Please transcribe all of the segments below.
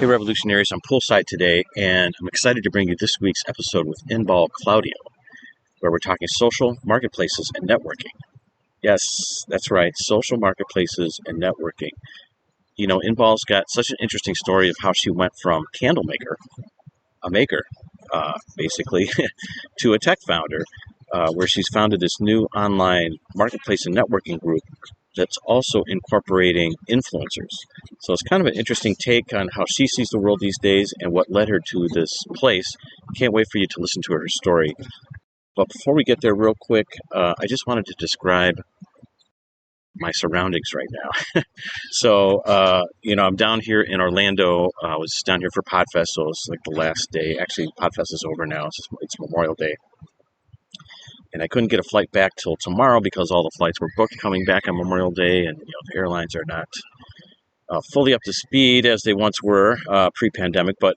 Hey Revolutionaries, I'm poolside today, and I'm excited to bring you this week's episode with Inbal Claudio, where we're talking social marketplaces and networking. Yes, that's right, social marketplaces and networking. You know, Inbal's got such an interesting story of how she went from candle maker, a maker, basically, to a tech founder, where she's founded this new online marketplace and networking group that's also incorporating influencers. So it's kind of an interesting take on how she sees the world these days and what led her to this place. Can't wait for you to listen to her story. But before we get there real quick, I just wanted to describe my surroundings right now. So, I'm down here in Orlando. I was down here for PodFest, so it's like the last day. Actually, PodFest is over now. It's Memorial Day. And I couldn't get a flight back till tomorrow because all the flights were booked coming back on Memorial Day, and the airlines are not fully up to speed as they once were pre-pandemic. But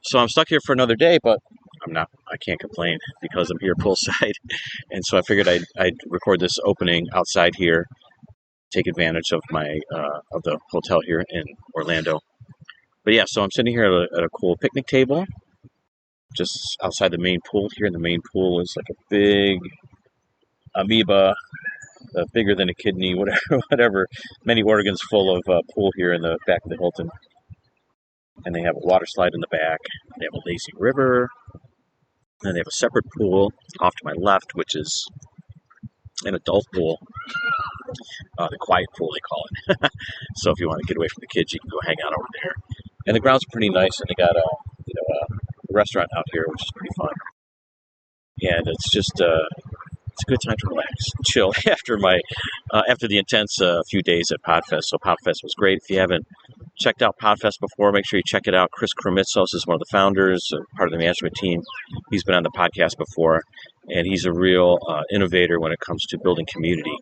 so I'm stuck here for another day, but I can't complain because I'm here poolside. And so I figured I'd record this opening outside here, take advantage of my of the hotel here in Orlando. But yeah, so I'm sitting here at a cool picnic table just outside the main pool here. And the main pool is like a big amoeba, bigger than a kidney, whatever, many organs full of pool here in the back of the Hilton. And they have a water slide in the back. They have a lazy river. And they have a separate pool off to my left, which is an adult pool. The quiet pool, they call it. So if you want to get away from the kids, you can go hang out over there. And the grounds are pretty nice, and they got a restaurant out here, which is pretty fun. And it's just it's a good time to relax, chill after the intense few days at PodFest. So PodFest was great. If you haven't checked out PodFest before, make sure you check it out. Chris Krimitsos is one of the founders, part of the management team. He's been on the podcast before, and he's a real innovator when it comes to building community.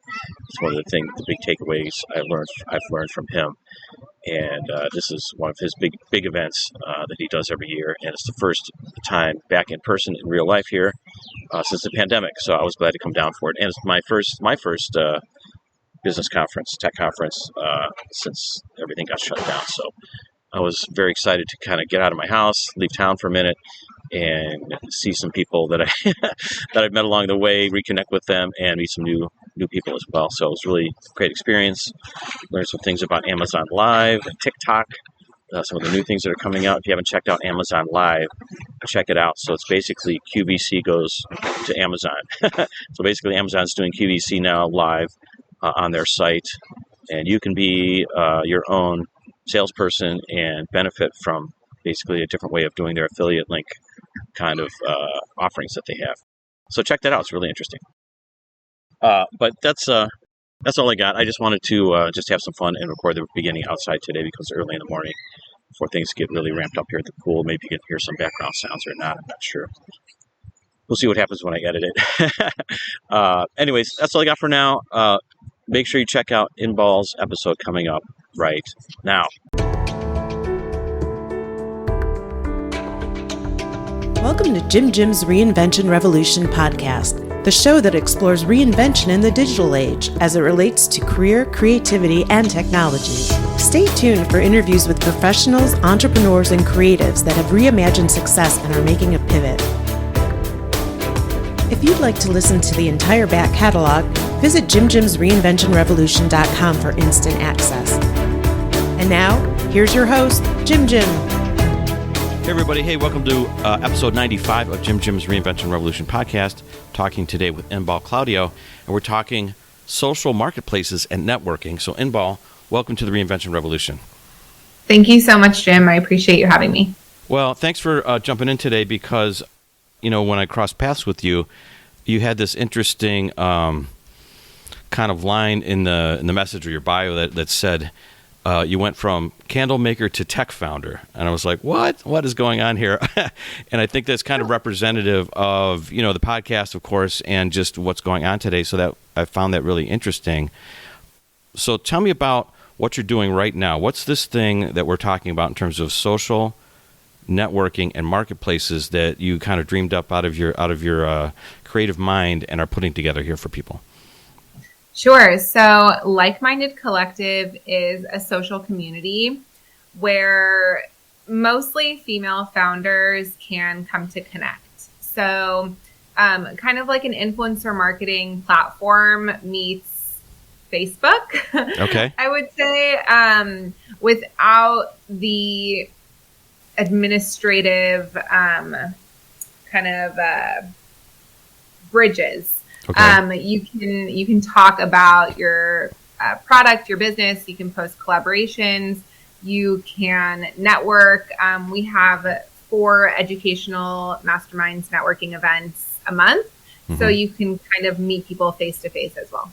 It's one of the big takeaways I've learned from him. And this is one of his big events that he does every year, and it's the first time back in person in real life here since the pandemic. So I was glad to come down for it, and it's my first business conference, tech conference, since everything got shut down. So I was very excited to kind of get out of my house, leave town for a minute, and see some people that I've met along the way, reconnect with them, and meet some new people as well. So it was really a great experience. Learned some things about Amazon Live and TikTok, some of the new things that are coming out. If you haven't checked out Amazon Live, check it out. So it's basically QVC goes to Amazon. So basically Amazon's doing QVC now live on their site, and you can be your own salesperson and benefit from basically a different way of doing their affiliate link kind of offerings that they have. So check that out. It's really interesting. But that's all I got. I just wanted to just have some fun and record the beginning outside today because it's early in the morning before things get really ramped up here at the pool. Maybe you can hear some background sounds or not. I'm not sure. We'll see what happens when I edit it. Anyways, that's all I got for now. Make sure you check out Inbal's episode coming up right now. Welcome to Jim's Reinvention Revolution podcast, the show that explores reinvention in the digital age as it relates to career, creativity, and technology. Stay tuned for interviews with professionals, entrepreneurs, and creatives that have reimagined success and are making a pivot. If you'd like to listen to the entire back catalog, visit JimJim'sReinventionRevolution.com for instant access. And now, here's your host, Jim. Hey everybody, welcome to episode 95 of Jim's Reinvention Revolution podcast, talking today with Inbal Claudio, and we're talking social marketplaces and networking. So Inbal, welcome to the Reinvention Revolution. Thank you so much, Jim. I appreciate you having me. Well, thanks for jumping in today because, when I crossed paths with you, you had this interesting kind of line in the message or your bio that said, you went from candle maker to tech founder. And I was like, what is going on here? And I think that's kind of representative of, the podcast, of course, and just what's going on today. So that I found that really interesting. So tell me about what you're doing right now. What's this thing that we're talking about in terms of social networking and marketplaces that you kind of dreamed up out of your creative mind and are putting together here for people? Sure. So Like Minded Collective is a social community where mostly female founders can come to connect. So kind of like an influencer marketing platform meets Facebook, Okay. I would say, without the administrative kind of bridges. Okay. You can talk about your product, your business. You can post collaborations. You can network. We have 4 educational masterminds networking events a month. So you can kind of meet people face to face as well.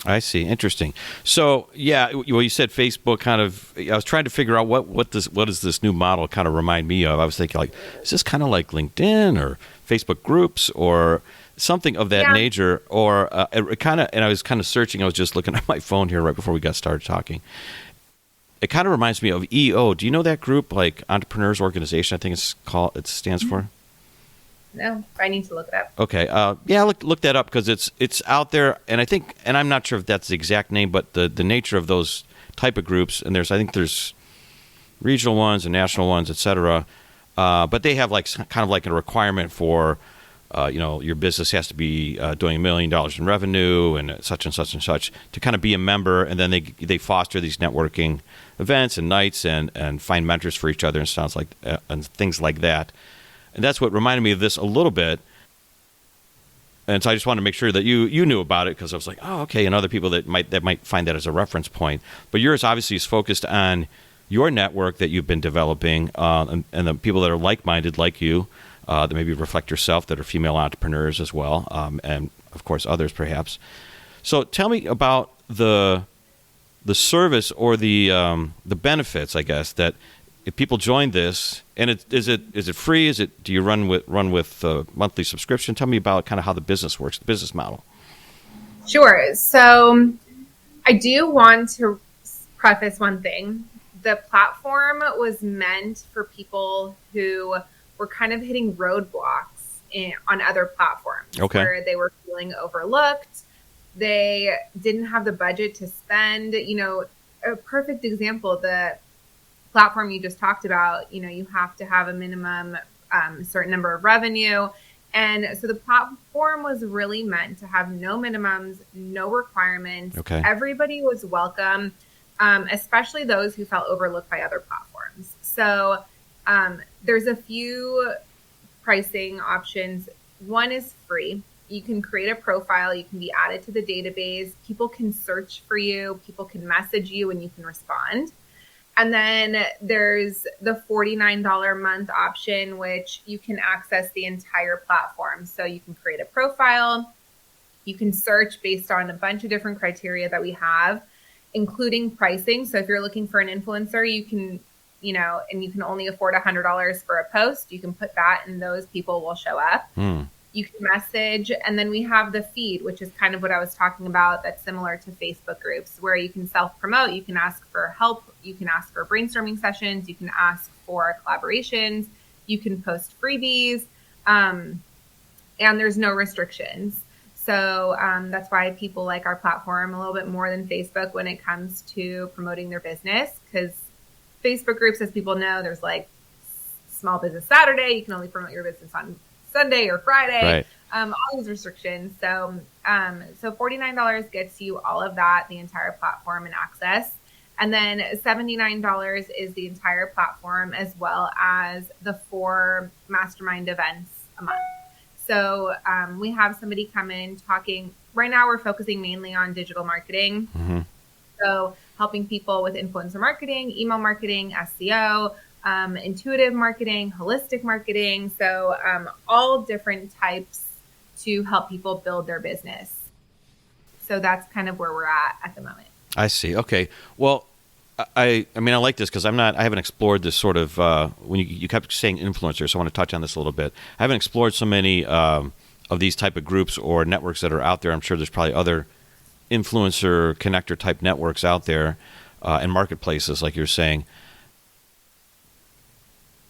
I see. Interesting. So, yeah, well, you said Facebook kind of, I was trying to figure out what does this new model kind of remind me of. I was thinking, like, is this kind of like LinkedIn or Facebook groups or something of that nature? Or it kind of, and I was kind of searching, I was just looking at my phone here right before we got started talking. It kind of reminds me of EO. Do you know that group, like Entrepreneurs Organization, I think it stands for? No, I need to look it up. Okay. Yeah, look that up because it's out there, and I think, and I'm not sure if that's the exact name, but the nature of those type of groups, and I think there's regional ones and national ones, et cetera. But they have like kind of like a requirement for, your business has to be doing $1 million in revenue and such and such and such to kind of be a member, and then they foster these networking events and nights and find mentors for each other and sounds like and things like that. And that's what reminded me of this a little bit. And so I just wanted to make sure that you knew about it because I was like, oh, okay, and other people that might find that as a reference point. But yours obviously is focused on your network that you've been developing and the people that are like-minded like you, that maybe reflect yourself, that are female entrepreneurs as well, and, of course, others perhaps. So tell me about the service or the benefits, I guess, that if people join this, and is it free? Do you run with monthly subscription? Tell me about kind of how the business works, the business model. Sure. So I do want to preface one thing. The platform was meant for people who were kind of hitting roadblocks on other platforms, where they were feeling overlooked. They didn't have the budget to spend. A perfect example, the platform you just talked about, you have to have a minimum certain number of revenue. And so the platform was really meant to have no minimums, no requirements. Okay. Everybody was welcome, especially those who felt overlooked by other platforms. So there's a few pricing options. One is free. You can create a profile. You can be added to the database. People can search for you. People can message you and you can respond. And then there's the $49 a month option, which you can access the entire platform. So you can create a profile. You can search based on a bunch of different criteria that we have, including pricing. So if you're looking for an influencer, you can, and you can only afford $100 for a post, you can put that and those people will show up. You can message, and then we have the feed, which is kind of what I was talking about. That's similar to Facebook groups where you can self-promote. You can ask for help. You can ask for brainstorming sessions. You can ask for collaborations. You can post freebies, and there's no restrictions. So that's why people like our platform a little bit more than Facebook when it comes to promoting their business, because Facebook groups, as people know, there's like Small Business Saturday. You can only promote your business on Sunday or Friday, all these restrictions. So $49 gets you all of that, the entire platform and access. And then $79 is the entire platform, as well as the 4 mastermind events a month. So we have somebody come in talking. Right now we're focusing mainly on digital marketing. So helping people with influencer marketing, email marketing, SEO, intuitive marketing, holistic marketing. So all different types to help people build their business. So that's kind of where we're at the moment. I see. Okay. Well, I mean, I like this because I haven't explored this sort of, when you kept saying influencers, so I want to touch on this a little bit. I haven't explored so many of these type of groups or networks that are out there. I'm sure there's probably other influencer connector type networks out there and marketplaces, like you're saying.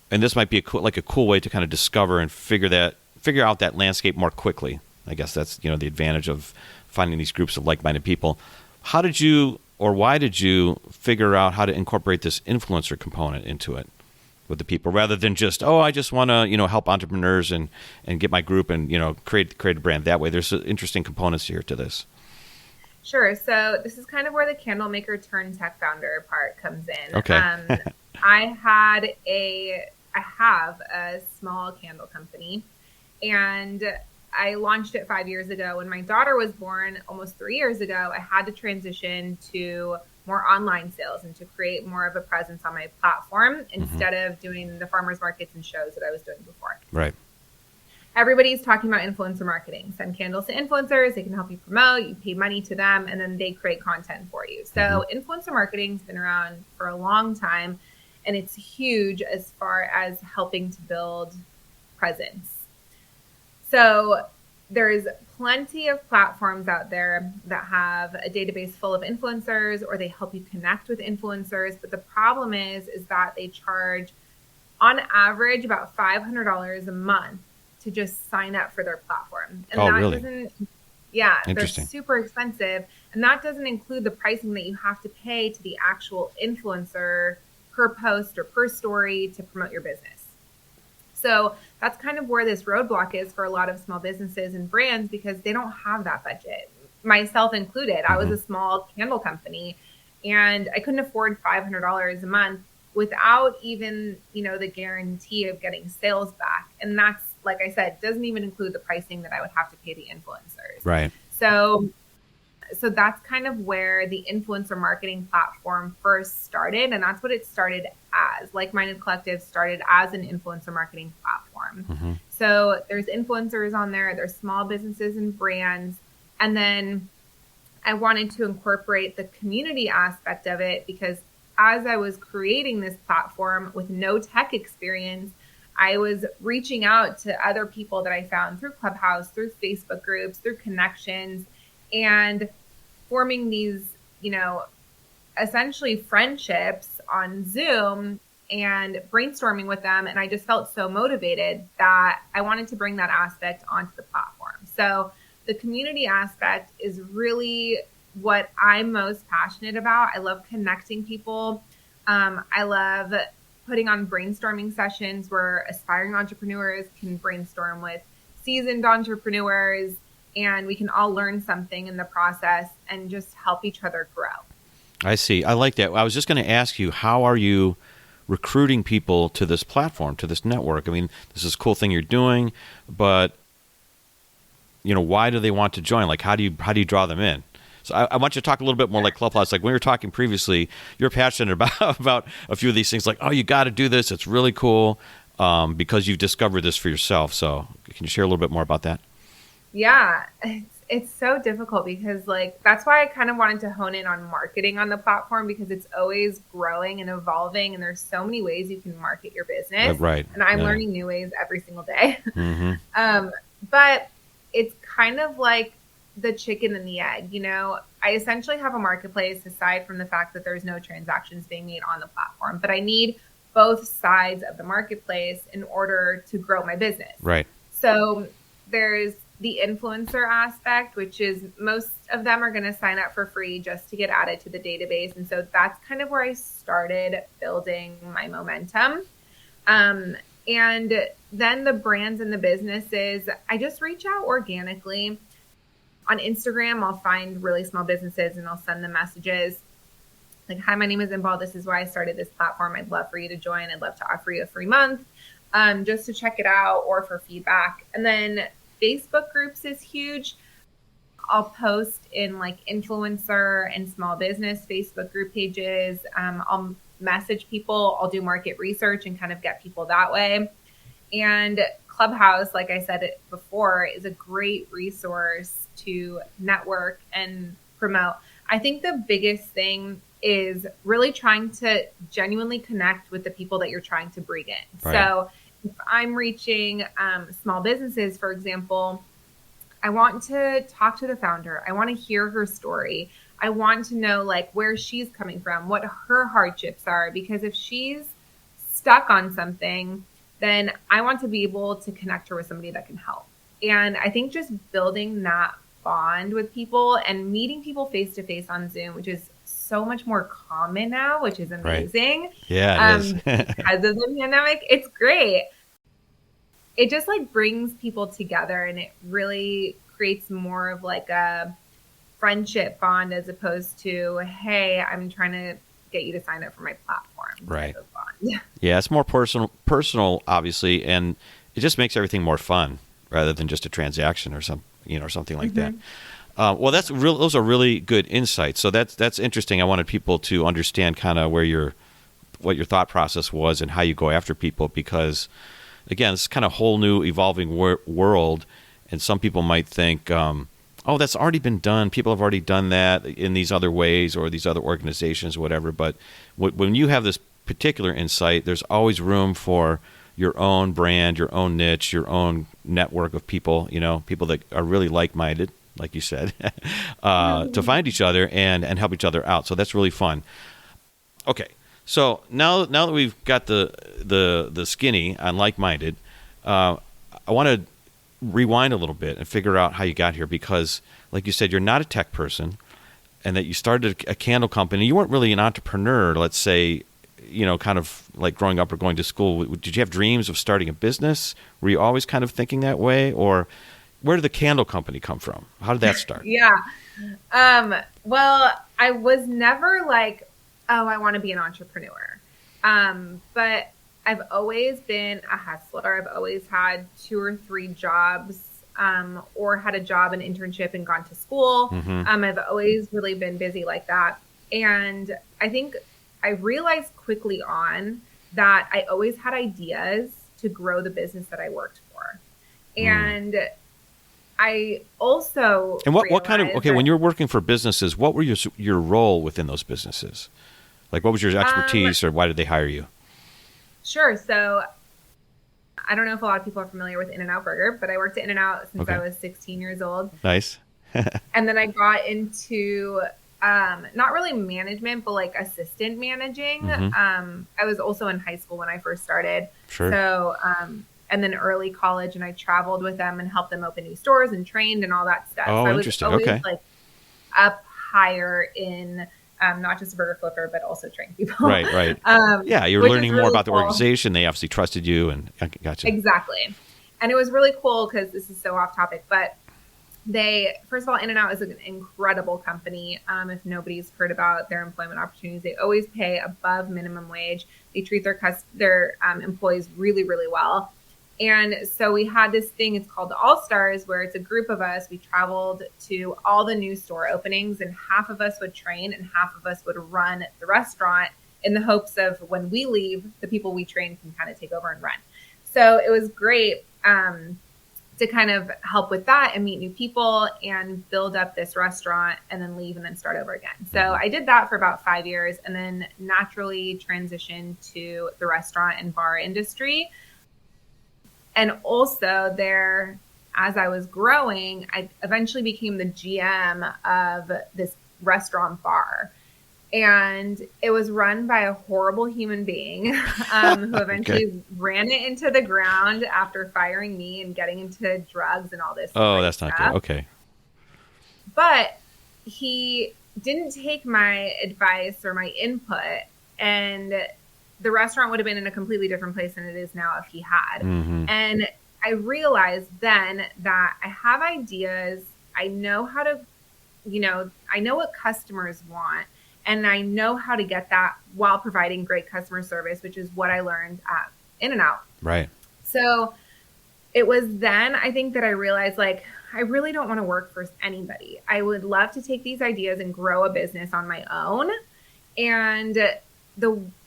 And this might be a cool way to kind of discover and figure out that landscape more quickly. I guess that's the advantage of finding these groups of like-minded people. How did you, or why did you figure out how to incorporate this influencer component into it? with the people, rather than just, oh, I just want to, help entrepreneurs and get my group and, create a brand that way. There's interesting components here to this. Sure. So this is kind of where the candle maker turned tech founder part comes in. Okay. I have a small candle company, and I launched it 5 years ago. When my daughter was born almost 3 years ago, I had to transition to more online sales and to create more of a presence on my platform instead of doing the farmers markets and shows that I was doing before. Right. Everybody's talking about influencer marketing. Send candles to influencers. They can help you promote. You pay money to them, and then they create content for you. So influencer marketing's been around for a long time, and it's huge as far as helping to build presence. So there's plenty of platforms out there that have a database full of influencers, or they help you connect with influencers. But the problem is that they charge, on average, about $500 a month to just sign up for their platform. And that really? They're super expensive. And that doesn't include the pricing that you have to pay to the actual influencer per post or per story to promote your business. So that's kind of where this roadblock is for a lot of small businesses and brands, because they don't have that budget, myself included. I was a small candle company, and I couldn't afford $500 a month without even, the guarantee of getting sales back. And that's, like I said, doesn't even include the pricing that I would have to pay the influencers. Right. So that's kind of where the influencer marketing platform first started. And that's what it started as. Like-Minded Collective started as an influencer marketing platform. So there's influencers on there, there's small businesses and brands. And then I wanted to incorporate the community aspect of it, because as I was creating this platform with no tech experience, I was reaching out to other people that I found through Clubhouse, through Facebook groups, through connections, and forming these, essentially friendships on Zoom and brainstorming with them. And I just felt so motivated that I wanted to bring that aspect onto the platform. So the community aspect is really what I'm most passionate about. I love connecting people. I love putting on brainstorming sessions where aspiring entrepreneurs can brainstorm with seasoned entrepreneurs, and we can all learn something in the process and just help each other grow. I see. I like that. I was just going to ask you, how are you recruiting people to this platform, to this network? I mean, this is a cool thing you're doing, but why do they want to join? Like, how do you draw them in? So I want you to talk a little bit more like Clubhouse. Like when we were talking previously, you're passionate about a few of these things. Like, oh, you got to do this. It's really cool because you've discovered this for yourself. So can you share a little bit more about that? Yeah, it's so difficult because that's why I kind of wanted to hone in on marketing on the platform, because it's always growing and evolving, and there's so many ways you can market your business. Right. And I'm learning new ways every single day. But it's kind of like the chicken and the egg. I essentially have a marketplace aside from the fact that there's no transactions being made on the platform, but I need both sides of the marketplace in order to grow my business. Right. So there's the influencer aspect, which is most of them are going to sign up for free just to get added to the database. And so that's kind of where I started building my momentum. And then the brands and the businesses, I just reach out organically. On Instagram, I'll find really small businesses and I'll send them messages like, hi, my name is Inbal. This is why I started this platform. I'd love for you to join. I'd love to offer you a free month just to check it out or for feedback. And then Facebook groups is huge. I'll post in influencer and small business Facebook group pages. I'll message people. I'll do market research and kind of get people that way. And Clubhouse, like I said it before, is a great resource to network and promote. I think the biggest thing is really trying to genuinely connect with the people that you're trying to bring in. Right. So if I'm reaching small businesses, for example, I want to talk to the founder. I want to hear her story. I want to know where she's coming from, what her hardships are, because if she's stuck on something, then I want to be able to connect her with somebody that can help. And I think just building that bond with people and meeting people face to face on Zoom, which is so much more common now, which is amazing. Right. Yeah, it is. Because of the pandemic. It's great. It just like brings people together, and it really creates more of like a friendship bond as opposed to, hey, I'm trying to get you to sign up for my platform. Right. Type of bond. Yeah, it's more personal, obviously, and it just makes everything more fun rather than just a transaction or something like that. Well, those are really good insights. So that's interesting. I wanted people to understand kind of what your thought process was and how you go after people, because again, it's kind of whole new evolving world, and some people might think, oh, that's already been done. People have already done that in these other ways or these other organizations or whatever. But when you have this particular insight, there's always room for your own brand, your own niche, your own network of people, people that are really like-minded, like you said, to find each other and help each other out. So that's really fun. Okay. So now that we've got the skinny on like-minded, I want to rewind a little bit and figure out how you got here, because like you said, you're not a tech person, and that you started a candle company. You weren't really an entrepreneur, let's say, kind of like growing up or going to school. Did you have dreams of starting a business? Were you always kind of thinking that way? Or where did the candle company come from? How did that start? Yeah. Well, I was never like, oh, I want to be an entrepreneur. But I've always been a hustler. I've always had 2 or 3 jobs, or had a job, an internship, and gone to school. I've always really been busy like that. And I think I realized quickly on that I always had ideas to grow the business that I worked for. And I also what kind of, when you're working for businesses, what were your role within those businesses? Like, what was your expertise, or why did they hire you? Sure. So I don't know if a lot of people are familiar with In-N-Out Burger, but I worked at In-N-Out since I was 16 years old. Nice. And then I got into not really management, but like assistant managing. I was also in high school when I first started. Sure. So, and then early college, and I traveled with them and helped them open new stores and trained and all that stuff. Oh, so I interesting. was always like up higher in not just a burger flipper, but also train people. Right. Yeah, you're learning more about the organization. They obviously trusted you, and gotcha. Exactly. And it was really cool because this is so off topic, but first of all, In-N-Out is an incredible company. If nobody's heard about their employment opportunities, they always pay above minimum wage. They treat their employees really, really well. And so we had this thing, it's called the All-Stars, where it's a group of us. We traveled to all the new store openings, and half of us would train and half of us would run the restaurant, in the hopes of when we leave, the people we train can kind of take over and run. So it was great to kind of help with that and meet new people and build up this restaurant and then leave and then start over again. So I did that for about 5 years, and then naturally transitioned to the restaurant and bar industry. And also there, as I was growing, I eventually became the GM of this restaurant bar. And it was run by a horrible human being who eventually ran it into the ground after firing me and getting into drugs and all this. Oh, that's not good. Okay. But he didn't take my advice or my input, and the restaurant would have been in a completely different place than it is now if he had. And I realized then that I have ideas. I know how to, I know what customers want, and I know how to get that while providing great customer service, which is what I learned at In-N-Out. Right. So it was then, I think, that I realized, like, I really don't want to work for anybody. I would love to take these ideas and grow a business on my own. And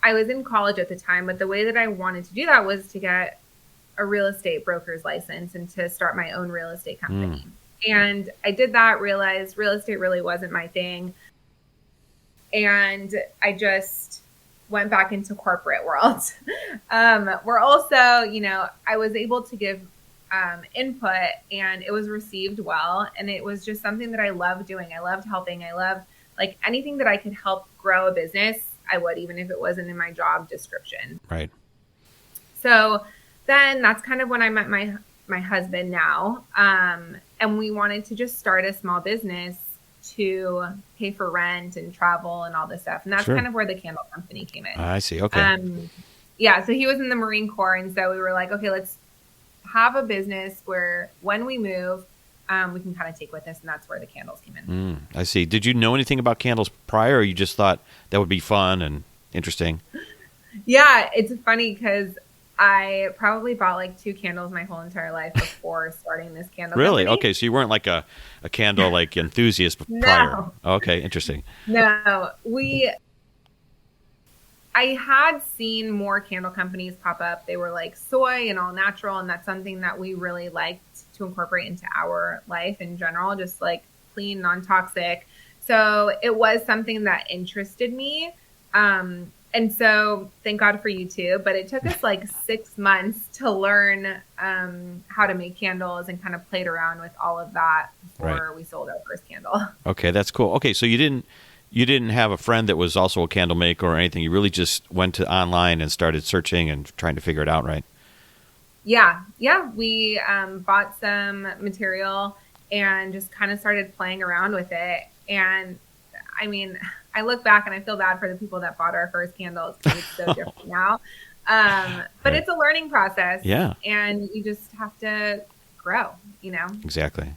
I was in college at the time, but the way that I wanted to do that was to get a real estate broker's license and to start my own real estate company. And I did that, realized real estate really wasn't my thing. And I just went back into corporate world. We're also, I was able to give input, and it was received well. And it was just something that I loved doing. I loved helping. I loved, like, anything that I could help grow a business, I would, even if it wasn't in my job description. Right. So then that's kind of when I met my husband now. And we wanted to just start a small business to pay for rent and travel and all this stuff. And that's Sure. kind of where the candle company came in. I see. Okay. Yeah, so he was in the Marine Corps. And so we were like, okay, let's have a business where when we move, we can kind of take with us. And that's where the candles came in. I see. Did you know anything about candles prior, or you just thought that would be fun and interesting? Yeah, it's funny because I probably bought like 2 candles my whole entire life before starting this candle Really? company. Okay, so you weren't like a candle like enthusiast prior. Okay, interesting. No, I had seen more candle companies pop up. They were like soy and all natural, and that's something that we really liked to incorporate into our life in general, just like clean, non-toxic. So it was something that interested me. And so thank God for YouTube, but it took us like 6 months to learn how to make candles and kind of played around with all of that before we sold our first candle. Okay, that's cool. Okay, so you didn't have a friend that was also a candle maker or anything. You really just went to online and started searching and trying to figure it out, right? Yeah. We bought some material and just kind of started playing around with it. And I mean, I look back and I feel bad for the people that bought our first candles because it's so different now. But it's a learning process. Yeah. And you just have to grow, Exactly.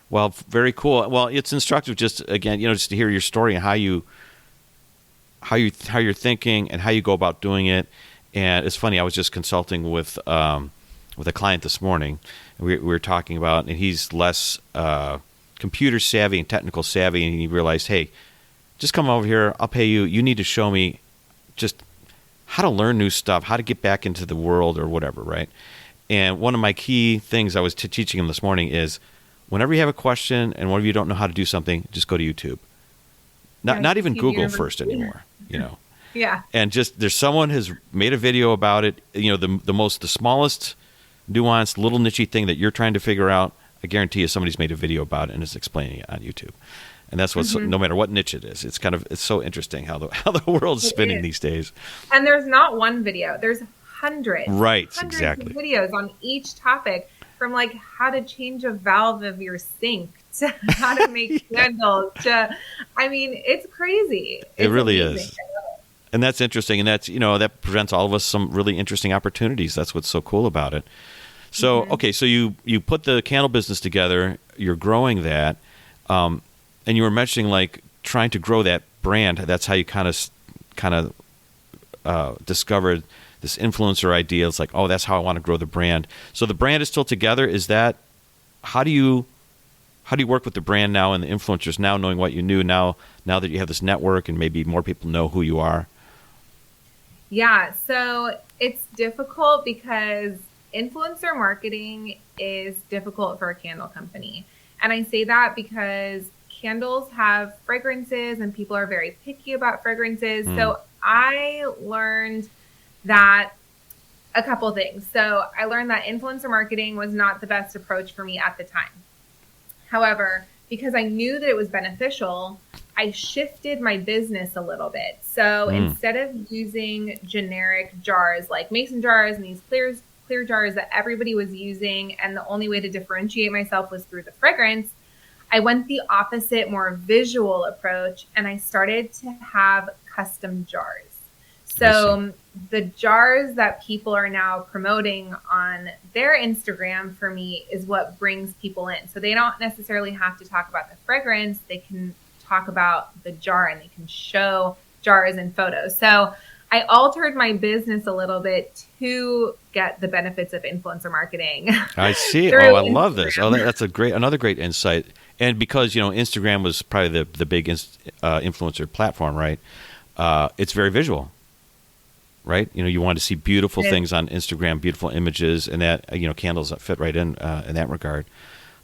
Well, very cool. Well, it's instructive just again, just to hear your story and how you're thinking and how you go about doing it. And it's funny, I was just consulting with a client this morning. We were talking about, and he's less computer savvy and technical savvy, and he realized, hey, just come over here. I'll pay you. You need to show me just how to learn new stuff, how to get back into the world or whatever, right? And one of my key things I was teaching him this morning is whenever you have a question and whenever you don't know how to do something, just go to YouTube. Not even Google first anymore, Yeah. And just there's someone has made a video about it, the smallest nuanced little nichey thing that you're trying to figure out, I guarantee you somebody's made a video about it and is explaining it on YouTube. And that's what's no matter what niche it is. It's so interesting how the world's spinning these days. And there's not one video. There's hundreds. Right, hundreds exactly. Of videos on each topic, from like how to change a valve of your sink to how to make candles to, it's crazy. It really amazing. is. And that's interesting. And that's, that presents all of us some really interesting opportunities. That's what's so cool about it. So, okay, so you put the candle business together, you're growing that, and you were mentioning like trying to grow that brand. That's how you kind of discovered this influencer idea. It's like, oh, that's how I want to grow the brand. So the brand is still together. Is that how do you work with the brand now and the influencers now, knowing what you knew now that you have this network and maybe more people know who you are? Yeah, so it's difficult because influencer marketing is difficult for a candle company. And I say that because candles have fragrances and people are very picky about fragrances. So I learned that a couple things. So I learned that influencer marketing was not the best approach for me at the time. However, because I knew that it was beneficial, I shifted my business a little bit. So instead of using generic jars like mason jars and these clear jars that everybody was using, and the only way to differentiate myself was through the fragrance, I went the opposite, more visual approach, and I started to have custom jars. So the jars that people are now promoting on their Instagram for me is what brings people in. So they don't necessarily have to talk about the fragrance. They can talk about the jar and they can show jars and photos. So I altered my business a little bit to get the benefits of influencer marketing. I see. Oh, I love this. Oh, that's another great insight. And because, Instagram was probably the big influencer platform, right? It's very visual, right? You want to see beautiful things on Instagram, beautiful images, and that, candles that fit right in that regard.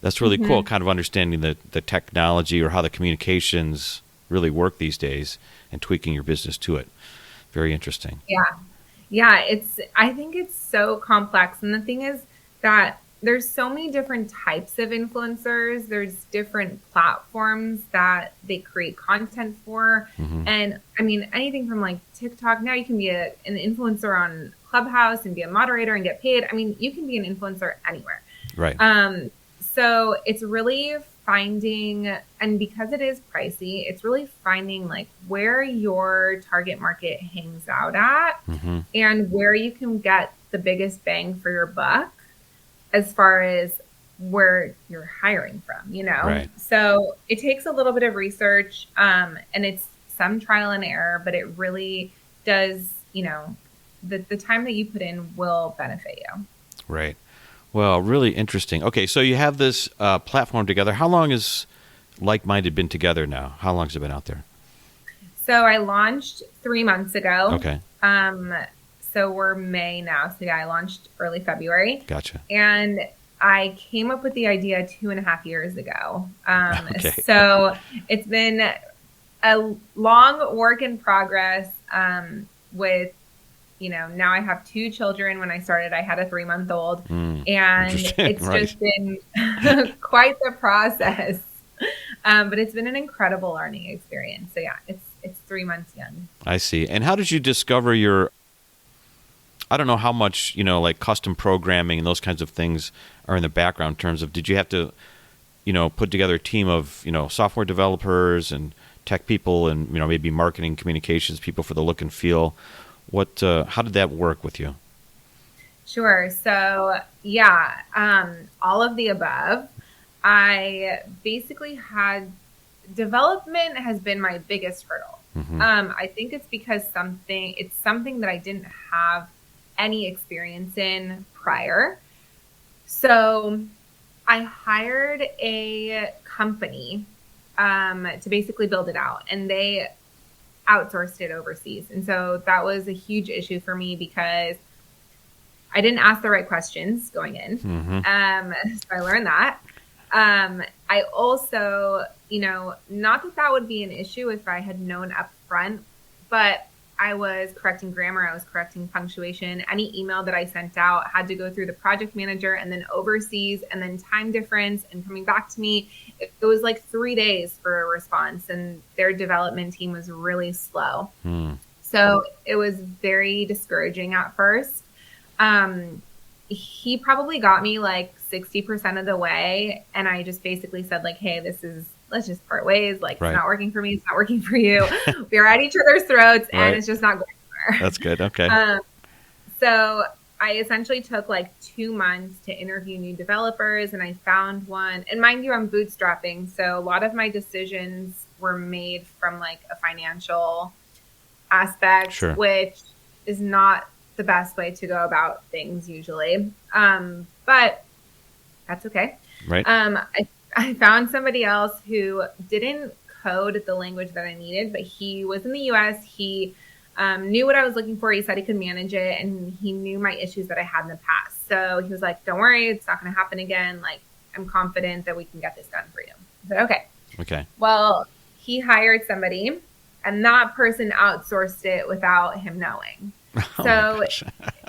That's really cool, kind of understanding the technology or how the communications really work these days and tweaking your business to it. Very interesting. Yeah. I think it's so complex. And the thing is that there's so many different types of influencers. There's different platforms that they create content for. And anything from like TikTok. Now you can be an influencer on Clubhouse and be a moderator and get paid. You can be an influencer anywhere. Right. So it's really finding, and because it is pricey, it's really finding like where your target market hangs out at and where you can get the biggest bang for your buck as far as where you're hiring from, you know? Right. So it takes a little bit of research, and it's some trial and error, but it really does, you know, the time that you put in will benefit you. Right. Well, really interesting. Okay, so you have this platform together. How long has Like-Minded been together now? How long has it been out there? So I launched 3 months ago. Okay. So we're May now. So yeah, I launched early February. Gotcha. And I came up with the idea 2.5 years ago. Okay. So it's been a long work in progress with, you know, now I have 2 children. When I started, I had a 3-month-old, and it's just been quite the process. But it's been an incredible learning experience. So yeah, it's 3 months young. I see. And how did you discover your, I don't know how much, you know, like custom programming and those kinds of things are in the background in terms of, did you have to, you know, put together a team of, you know, software developers and tech people and, you know, maybe marketing communications people for the look and feel? What, how did that work with you? Sure. So yeah, all of the above. I basically had, development has been my biggest hurdle. I think it's because it's something that I didn't have any experience in prior. So I hired a company to basically build it out, and they outsourced it overseas. And so that was a huge issue for me because I didn't ask the right questions going in. So I learned that. I also, you know, not that would be an issue if I had known up front, but I was correcting grammar, I was correcting punctuation. Any email that I sent out had to go through the project manager and then overseas, and then time difference and coming back to me. It was like 3 days for a response, and their development team was really slow. So it was very discouraging at first. He probably got me like 60% of the way. And I just basically said like, hey, let's just part ways. Like, It's not working for me. It's not working for you. We're at each other's throats and it's just not going anywhere. That's good. Okay. So I essentially took like 2 months to interview new developers, and I found one. And mind you, I'm bootstrapping. So a lot of my decisions were made from like a financial aspect, which is not the best way to go about things usually. But that's okay. Right. I found somebody else who didn't code the language that I needed, but he was in the US. He knew what I was looking for. He said he could manage it, and he knew my issues that I had in the past. So he was like, don't worry, it's not going to happen again. Like, I'm confident that we can get this done for you. I said, okay. Okay. Well, he hired somebody, and that person outsourced it without him knowing. So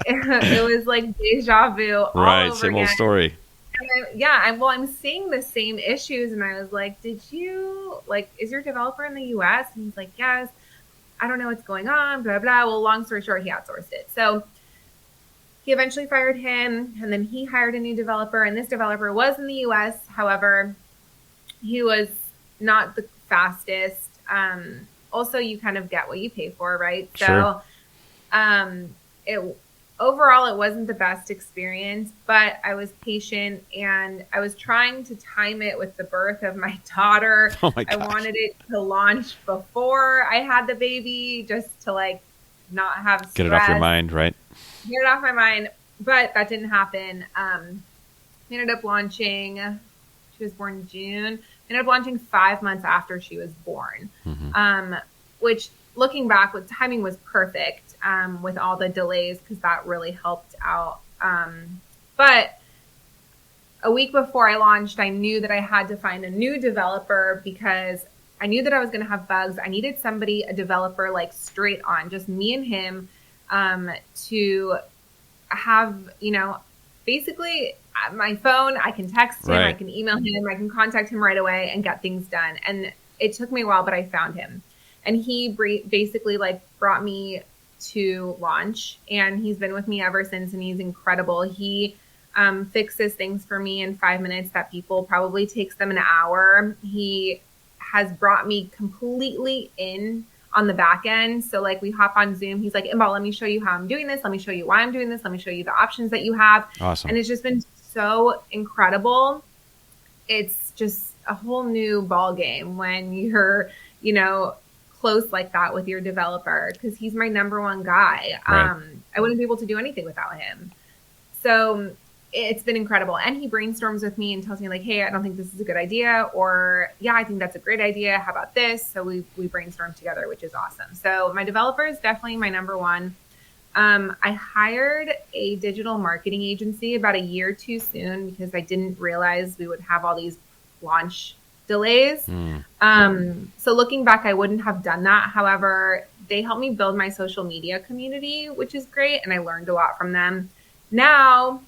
it was like deja vu all over same again. old story. And I'm seeing the same issues, and I was like, is your developer in the US? And he's like, yes. I don't know what's going on, blah, blah. Well, long story short, he outsourced it. So he eventually fired him, and then he hired a new developer, and this developer was in the US. However, he was not the fastest. Also, you kind of get what you pay for, right? Sure. So overall, it wasn't the best experience, but I was patient, and I was trying to time it with the birth of my daughter. Oh my gosh. I wanted it to launch before I had the baby, just to like not have stress. Get it off your mind, right? Get it off my mind, but that didn't happen. We ended up launching, she was born in June. We ended up launching 5 months after she was born, which looking back, with timing was perfect. With all the delays, because that really helped out. But a week before I launched, I knew that I had to find a new developer because I knew that I was going to have bugs. I needed a developer like straight on, just me and him, to have, basically my phone, I can text him, I can email him, I can contact him right away and get things done. And it took me a while, but I found him. And he basically like brought me to launch, and he's been with me ever since, and he's incredible. He fixes things for me in 5 minutes that people probably takes them an hour. He has brought me completely in on the back end. So like we hop on Zoom, he's like, Inbal, let me show you how I'm doing this. Let me show you why I'm doing this. Let me show you the options that you have. Awesome. And it's just been so incredible. It's just a whole new ball game when you're, close like that with your developer, because he's my number one guy. Right. I wouldn't be able to do anything without him. So it's been incredible. And he brainstorms with me and tells me like, hey, I don't think this is a good idea. Or yeah, I think that's a great idea. How about this? So we brainstorm together, which is awesome. So my developer is definitely my number one. I hired a digital marketing agency about a year too soon because I didn't realize we would have all these launch delays. So looking back, I wouldn't have done that. However, they helped me build my social media community, which is great. And I learned a lot from them. Now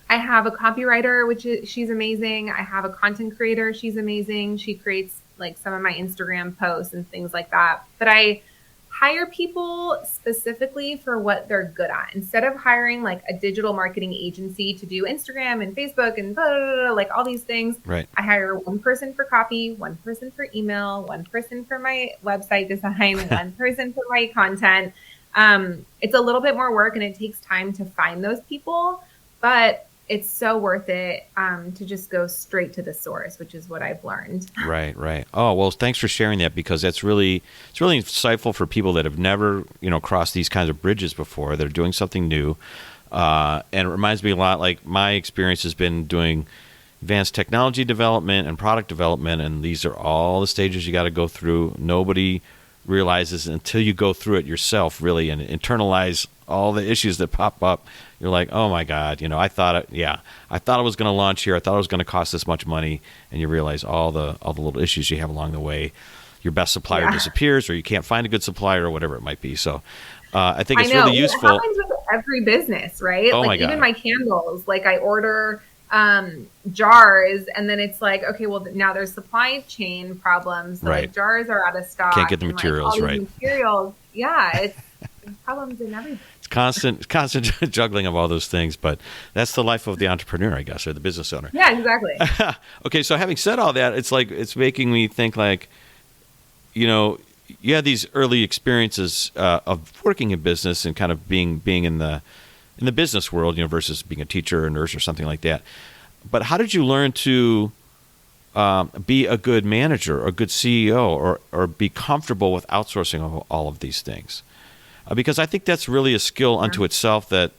I have a copywriter, she's amazing. I have a content creator. She's amazing. She creates like some of my Instagram posts and things like that. But I hire people specifically for what they're good at. Instead of hiring like a digital marketing agency to do Instagram and Facebook and blah, blah, blah, blah, like all these things, Right. I hire one person for copy, one person for email, one person for my website design, one person for my content. It's a little bit more work and it takes time to find those people, but it's so worth it to just go straight to the source, which is what I've learned. Right. Oh, well, thanks for sharing that, because it's really insightful for people that have never, crossed these kinds of bridges before. They're doing something new. And it reminds me a lot, like my experience has been doing advanced technology development and product development. And these are all the stages you got to go through. Nobody realizes until you go through it yourself, really, and internalize all the issues that pop up. You're like, oh my God, I thought it was going to launch here. I thought it was going to cost this much money. And you realize all the little issues you have along the way. Your best supplier disappears, or you can't find a good supplier, or whatever it might be. So I think it's really useful. It happens with every business, right? Oh like my God. Even my candles, like I order jars, and then it's like, okay, well now there's supply chain problems. So Right. like jars are out of stock. Can't get the and, materials, all these right. Materials. Yeah. It's problems in everything. It's constant juggling of all those things, but that's the life of the entrepreneur, I guess, or the business owner. Yeah, exactly. Okay, so having said all that, it's making me think like, you had these early experiences of working in business and kind of being in the business world, versus being a teacher or a nurse or something like that. But how did you learn to be a good manager or a good CEO or be comfortable with outsourcing all of these things? Because I think that's really a skill unto itself that,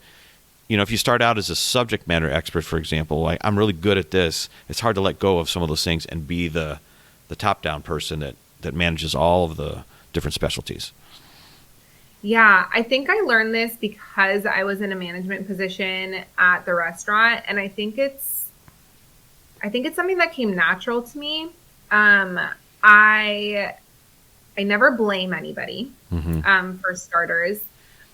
if you start out as a subject matter expert, for example, like I'm really good at this, it's hard to let go of some of those things and be the top-down person that manages all of the different specialties. Yeah, I think I learned this because I was in a management position at the restaurant, and I think it's something that came natural to me. I never blame anybody. For starters,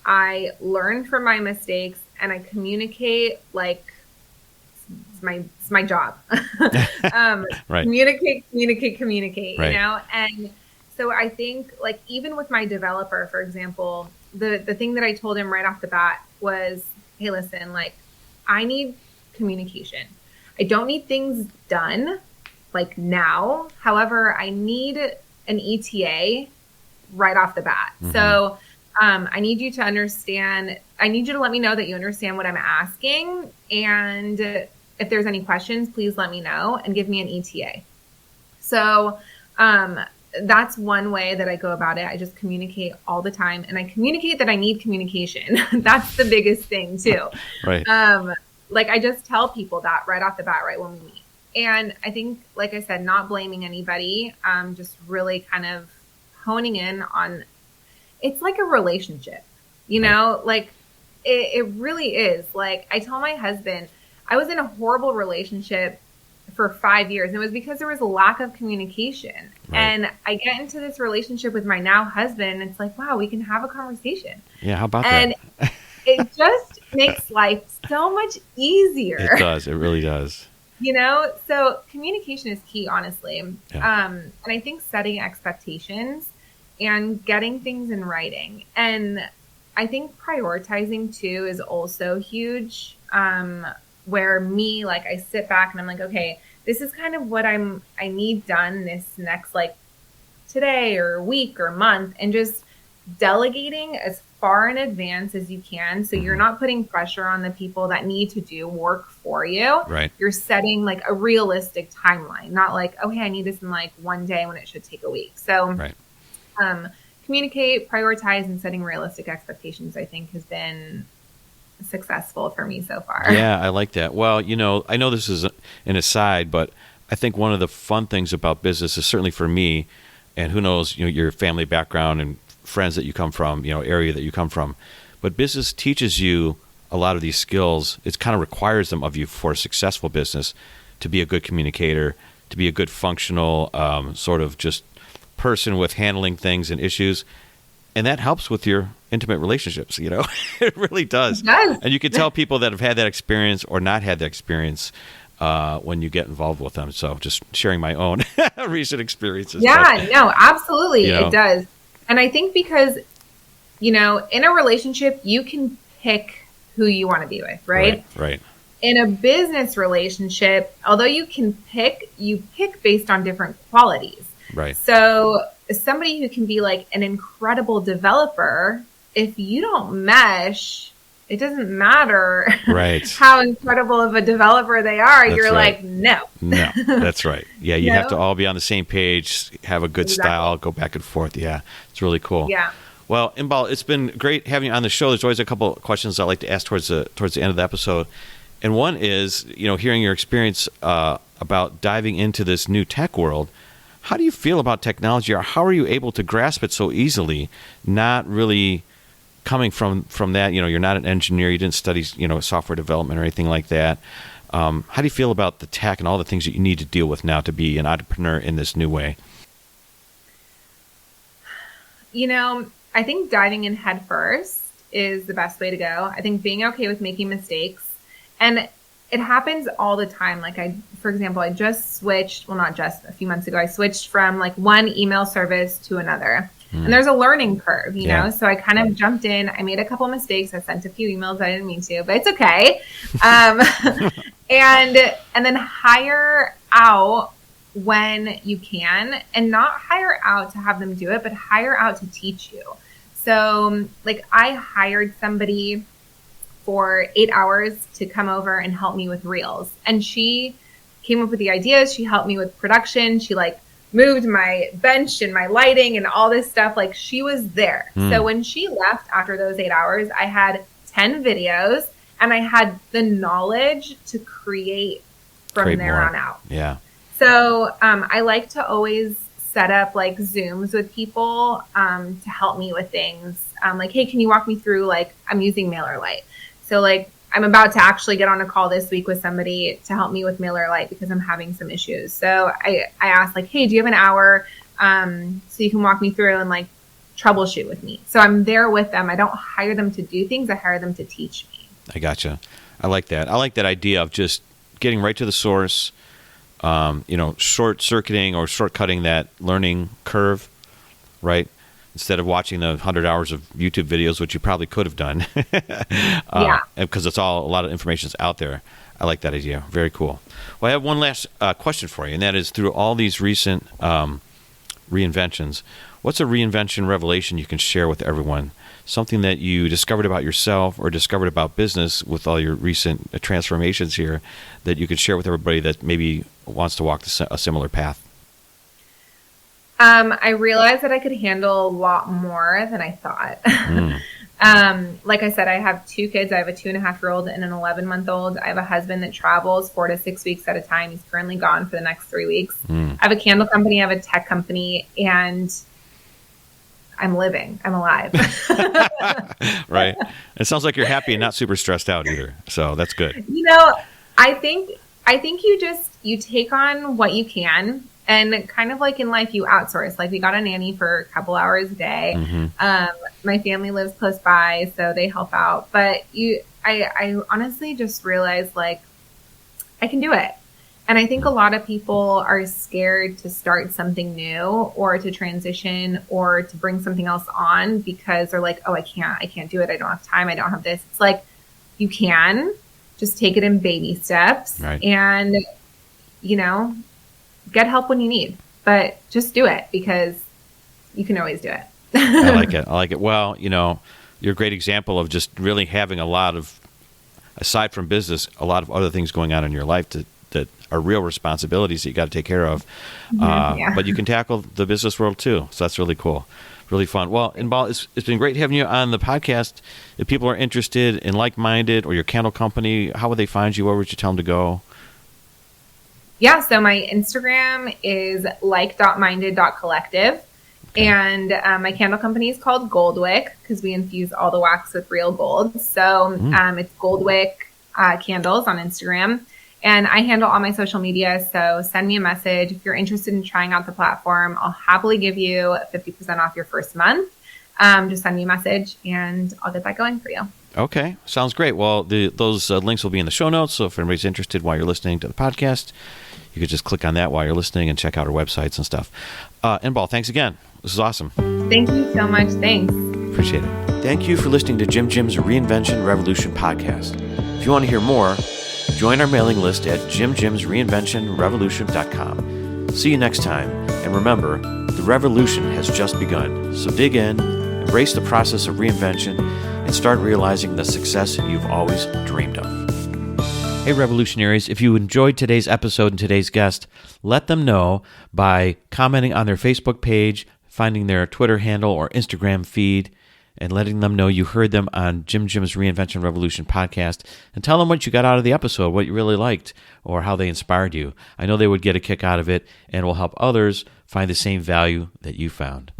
I learn from my mistakes and I communicate like it's my job. Right. Communicate, Right. And so I think like even with my developer, for example, the thing that I told him right off the bat was, hey, listen, like I need communication. I don't need things done like now. However, I need an ETA right off the bat. So I need you to understand, I need you to let me know that you understand what I'm asking. And if there's any questions, please let me know and give me an ETA. So that's one way that I go about it. I just communicate all the time, and I communicate that I need communication. That's the biggest thing too. Right. Like I just tell people that right off the bat, right when we meet. And I think, like I said, not blaming anybody, just really kind of honing in on, it's like a relationship, like it really is. Like I tell my husband, I was in a horrible relationship for 5 years, and it was because there was a lack of communication. Right. And I get into this relationship with my now husband, and it's like, wow, we can have a conversation. Yeah, how about that? And it just makes life so much easier. It does. It really does. So communication is key, honestly. Yeah. And I think setting expectations and getting things in writing. And I think prioritizing too is also huge. where like I sit back and I'm like, okay, this is kind of what I need done this next like today or week or month, and just delegating as far in advance as you can. So you're not putting pressure on the people that need to do work for you. Right. You're setting like a realistic timeline, not like, okay, I need this in like one day when it should take a week. So right. Communicate, prioritize, and setting realistic expectations, I think, has been successful for me so far. Yeah, I like that. Well, I know this is an aside, but I think one of the fun things about business is, certainly for me, and who knows, your family background and friends that you come from, area that you come from, but business teaches you a lot of these skills. It kind of requires them of you for a successful business, to be a good communicator, to be a good functional sort of just person with handling things and issues. And that helps with your intimate relationships, It really does. It does. And you can tell people that have had that experience or not had that experience when you get involved with them. So just sharing my own recent experiences. Yeah, no, absolutely. It does. And I think because, in a relationship, you can pick who you want to be with, right? Right. In a business relationship, although you pick based on different qualities. Right. So somebody who can be like an incredible developer, if you don't mesh, it doesn't matter how incredible of a developer they are. That's You're right. Like, no. No, that's right. Yeah, you have to all be on the same page, have a good style, go back and forth. Yeah, it's really cool. Yeah. Well, Inbal, it's been great having you on the show. There's always a couple of questions I'd like to ask towards the end of the episode. And one is, hearing your experience about diving into this new tech world. How do you feel about technology, or how are you able to grasp it so easily, not really coming from that? You're not an engineer, you didn't study, software development or anything like that. How do you feel about the tech and all the things that you need to deal with now to be an entrepreneur in this new way? I think diving in head first is the best way to go. I think being okay with making mistakes, and it happens all the time. Like for example, I just switched, well, not just a few months ago, I switched from like one email service to another. And there's a learning curve, you know? So I kind of jumped in, I made a couple mistakes. I sent a few emails I didn't mean to, but it's okay. And then hire out when you can, and not hire out to have them do it, but hire out to teach you. So like I hired somebody for 8 hours to come over and help me with reels. And she came up with the ideas. She helped me with production. She like moved my bench and my lighting and all this stuff. Like she was there. So when she left after those 8 hours, I had 10 videos and I had the knowledge to create from there on out. Yeah. So I like to always set up like Zooms with people to help me with things. Like, hey, can you walk me through, like, I'm using MailerLite. So like I'm about to actually get on a call this week with somebody to help me with MailerLite because I'm having some issues. So I asked like, hey, do you have an hour so you can walk me through and like troubleshoot with me? So I'm there with them. I don't hire them to do things. I hire them to teach me. I gotcha. I like that. I like that idea of just getting right to the source, short circuiting or shortcutting that learning curve, right? Instead of watching the 100 hours of YouTube videos, which you probably could have done. Because a lot of information is out there. I like that idea. Very cool. Well, I have one last question for you, and that is, through all these recent reinventions, what's a reinvention revelation you can share with everyone? Something that you discovered about yourself or discovered about business with all your recent transformations here that you could share with everybody that maybe wants to walk a similar path? I realized that I could handle a lot more than I thought. Like I said, I have 2 kids. I have a 2.5-year-old and an 11-month-old. I have a husband that travels 4 to 6 weeks at a time. He's currently gone for the next 3 weeks. I have a candle company. I have a tech company, and I'm living. I'm alive. Right. It sounds like you're happy and not super stressed out either. So that's good. I think you take on what you can. And kind of like in life, you outsource. Like we got a nanny for a couple hours a day. My family lives close by, so they help out. But I honestly just realized like I can do it. And I think a lot of people are scared to start something new or to transition or to bring something else on because they're like, oh, I can't do it. I don't have time. I don't have this. It's like you can. Just take it in baby steps, Right. and, get help when you need, but just do it because you can always do it. I like it. Well, you're a great example of just really having a lot of, aside from business, a lot of other things going on in your life that are real responsibilities that you got to take care of. Yeah. But you can tackle the business world too. So that's really cool. Really fun. Well, Inbal, it's been great having you on the podcast. If people are interested in like-minded or your candle company, how would they find you? Where would you tell them to go? Yeah, so my Instagram is like.minded.collective. Okay. And my candle company is called Goldwick because we infuse all the wax with real gold. So it's Goldwick Candles on Instagram. And I handle all my social media. So send me a message. If you're interested in trying out the platform, I'll happily give you 50% off your first month. Just send me a message and I'll get that going for you. Okay. Sounds great. Well, those links will be in the show notes. So if anybody's interested while you're listening to the podcast, you could just click on that while you're listening and check out our websites and stuff. Inbal, thanks again. This is awesome. Thank you so much. Thanks. Appreciate it. Thank you for listening to Jim's Reinvention Revolution podcast. If you want to hear more, join our mailing list at JimJim'sReinventionRevolution.com. See you next time. And remember, the revolution has just begun. So dig in, embrace the process of reinvention, and start realizing the success you've always dreamed of. Hey, revolutionaries, if you enjoyed today's episode and today's guest, let them know by commenting on their Facebook page, finding their Twitter handle or Instagram feed, and letting them know you heard them on Jim's Reinvention Revolution podcast, and tell them what you got out of the episode, what you really liked, or how they inspired you. I know they would get a kick out of it and will help others find the same value that you found.